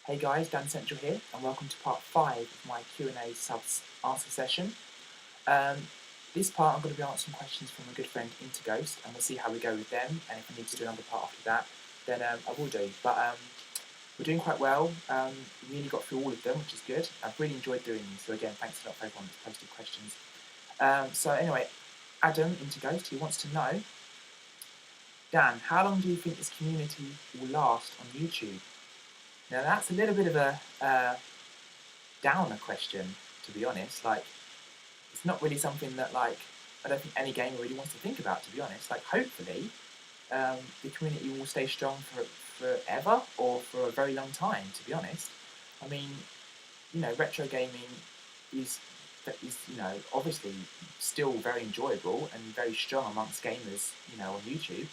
Hey guys, Dancentral here, and welcome to part 5 of my Q&A subs answer session. This part I'm going to be answering questions from a good friend Interghost, and we'll see how we go with them, and if I need to do another part after that, then I will do. But we're doing quite well. We nearly got through all of them, which is good. I've really enjoyed doing these, so again, thanks a lot for everyone that's posted questions. So anyway, Adam Interghost, he wants to know, Dan, how long do you think this community will last on YouTube? Now that's a little bit of a downer question, to be honest. Like, it's not really something that I don't think any gamer really wants to think about, to be honest. Like, hopefully, the community will stay strong for forever or for a very long time, to be honest. I mean, retro gaming is obviously still very enjoyable and very strong amongst gamers, on YouTube.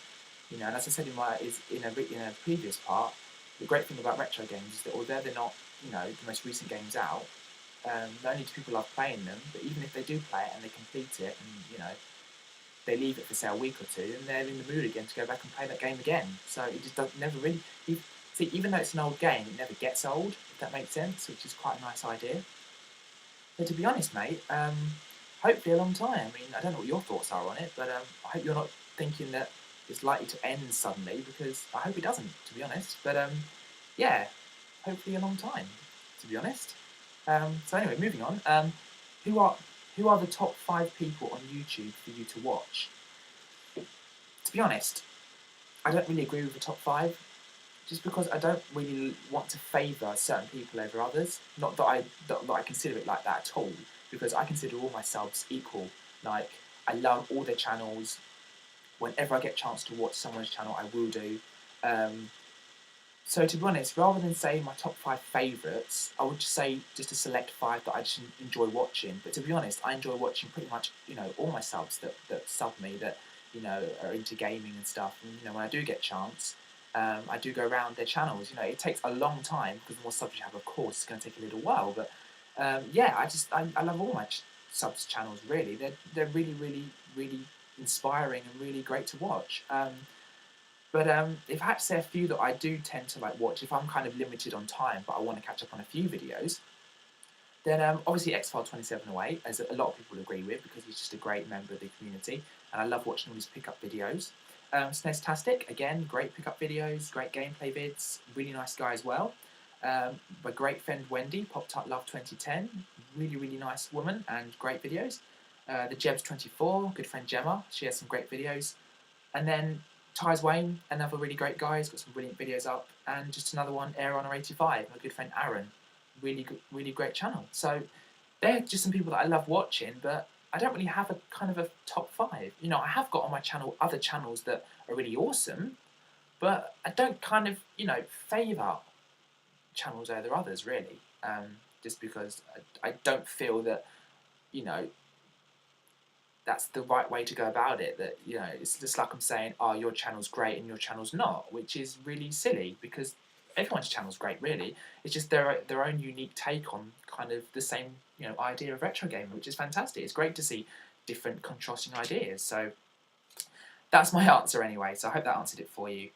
And as I said in a previous part, the great thing about retro games is that although they're not, the most recent games out, not only do people love playing them, but even if they do play it and they complete it and, they leave it for say a week or two, and they're in the mood again to go back and play that game again. So it just never really, even though it's an old game, it never gets old, if that makes sense, which is quite a nice idea. But to be honest, mate, hopefully a long time. I mean, I don't know what your thoughts are on it, but I hope you're not thinking that it's likely to end suddenly, because I hope it doesn't, to be honest. But yeah, hopefully a long time, to be honest. So anyway, moving on. Who are the top 5 people on YouTube for you to watch? To be honest, I don't really agree with the top 5, just because I don't really want to favour certain people over others. Not that I consider it like that at all, because I consider all my subs equal. Like, I love all their channels. Whenever I get a chance to watch someone's channel, I will do. So to be honest, rather than say my top 5 favourites, I would just say just to select 5 that I just enjoy watching. But to be honest, I enjoy watching pretty much, all my subs that sub me, that, are into gaming and stuff. And, when I do get a chance, I do go around their channels. It takes a long time, because the more subs you have, of course, it's going to take a little while. But yeah, I love all my subs channels, really. They're really, really, really inspiring and really great to watch. But if I had to say a few that I do tend to watch, if I'm kind of limited on time but I want to catch up on a few videos, then obviously Xfile2708, as a lot of people agree with, because he's just a great member of the community, and I love watching all his pickup videos. SNEStastic, again, great pickup videos, great gameplay vids, really nice guy as well. My great friend Wendy, Pop Tart Love 2010, really, really nice woman and great videos. The Jebs24, good friend Gemma, she has some great videos. And then Ty's Wayne, another really great guy, he's got some brilliant videos up. And just another one, AirHonor85, my good friend Aaron, really great channel. So they're just some people that I love watching, but I don't really have a kind of a top 5. I have got on my channel other channels that are really awesome, but I don't kind of, favour channels over others, really. Just because I don't feel that, that's the right way to go about it. That, it's just like I'm saying, oh, your channel's great and your channel's not, which is really silly, because everyone's channel's great, really. It's just their own unique take on kind of the same, idea of retro gaming, which is fantastic. It's great to see different contrasting ideas. So that's my answer anyway. So I hope that answered it for you.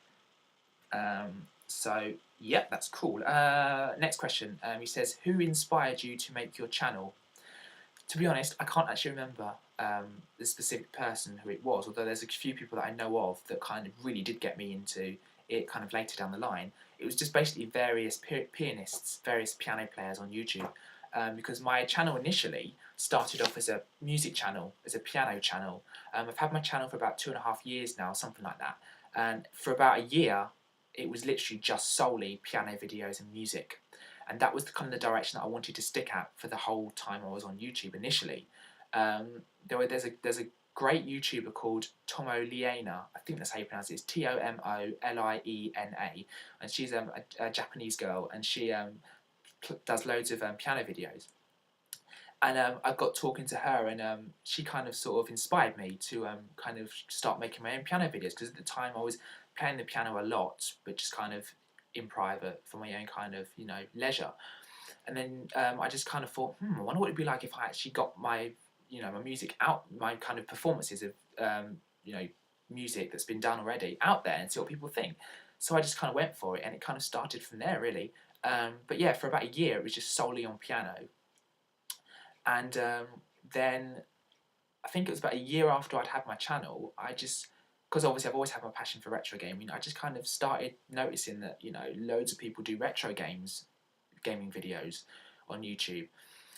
So yeah, that's cool. Next question. He says, who inspired you to make your channel? To be honest, I can't actually remember the specific person who it was, although there's a few people that I know of that kind of really did get me into it kind of later down the line. It was just basically various pianists, various piano players on YouTube, because my channel initially started off as a music channel, as a piano channel. I've had my channel for about 2.5 years now, something like that, and for about a year it was literally just solely piano videos and music. And that was kind of the direction that I wanted to stick at for the whole time I was on YouTube initially. There's a great YouTuber called Tomo Liena, I think that's how you pronounce it, it's Tomoliena, and she's a Japanese girl, and she does loads of piano videos. And I got talking to her, and she kind of sort of inspired me to kind of start making my own piano videos, because at the time I was playing the piano a lot, but just kind of in private for my own kind of, leisure. And then I just kind of thought, I wonder what it'd be like if I actually got my, my music out, my kind of performances of, music that's been done already out there, and see what people think. So I just kind of went for it, and it kind of started from there, really. But yeah, for about a year, it was just solely on piano. And then I think it was about a year after I'd had my channel, I just, because obviously I've always had my passion for retro gaming, I just kind of started noticing that, you know, loads of people do retro gaming videos on YouTube.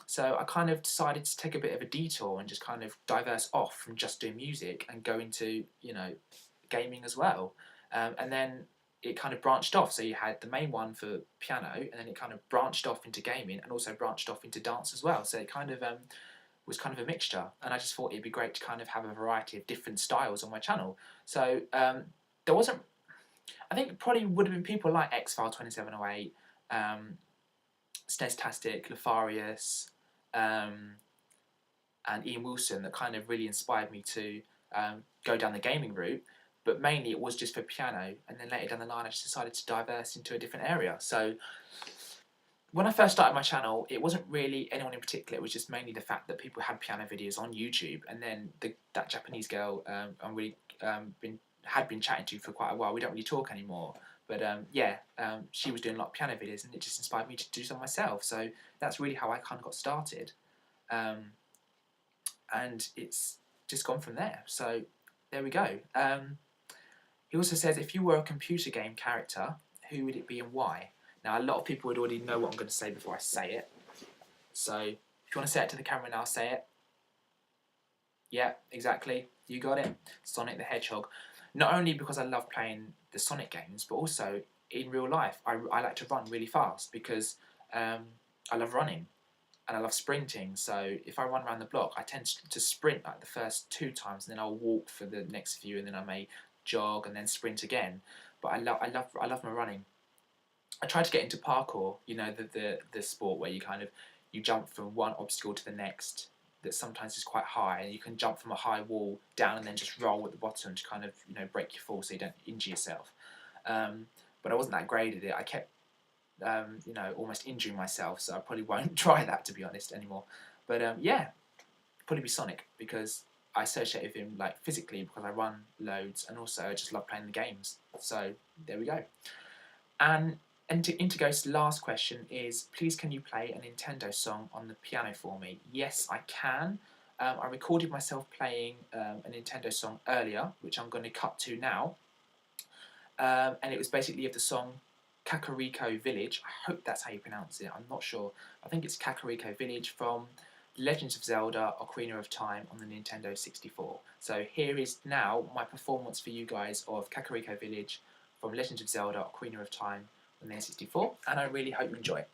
So I kind of decided to take a bit of a detour and just kind of diverse off from just doing music and go into, you know, gaming as well. And then it kind of branched off. So you had the main one for piano, and then it kind of branched off into gaming, and also branched off into dance as well. So it kind of was kind of a mixture, and I just thought it'd be great to kind of have a variety of different styles on my channel. So there wasn't. I think probably would have been people like Xfile 2708, Snestastic, Lefarius, and Ian Wilson that kind of really inspired me to go down the gaming route. But mainly it was just for piano, and then later down the line I just decided to diverse into a different area. So when I first started my channel, it wasn't really anyone in particular. It was just mainly the fact that people had piano videos on YouTube, and then that Japanese girl I'm really had been chatting to for quite a while. We don't really talk anymore, but she was doing a lot of piano videos, and it just inspired me to do some myself. So that's really how I kind of got started, and it's just gone from there. So there we go. He also says, if you were a computer game character, who would it be and why? Now, a lot of people would already know what I'm going to say before I say it. So, if you want to say it to the camera now, say it. Yeah, exactly. You got it. Sonic the Hedgehog. Not only because I love playing the Sonic games, but also in real life, I like to run really fast because I love running and I love sprinting. So, if I run around the block, I tend to sprint like the first 2 times, and then I'll walk for the next few, and then I may jog and then sprint again. But I love my running. I tried to get into parkour, you know, the sport where you jump from one obstacle to the next that sometimes is quite high, and you can jump from a high wall down and then just roll at the bottom to kind of, you know, break your fall so you don't injure yourself. But I wasn't that great at it. I kept, you know, almost injuring myself, so I probably won't try that, to be honest, anymore. But yeah, probably be Sonic, because I associate with him like physically because I run loads, and also I just love playing the games. So there we go. And Interghost's last question is, please can you play a Nintendo song on the piano for me? Yes, I can. I recorded myself playing a Nintendo song earlier, which I'm going to cut to now. And it was basically of the song Kakariko Village. I hope that's how you pronounce it. I'm not sure. I think it's Kakariko Village from Legends of Zelda Ocarina of Time on the Nintendo 64. So here is now my performance for you guys of Kakariko Village from Legends of Zelda Ocarina of Time on the N64, and I really hope you enjoy it.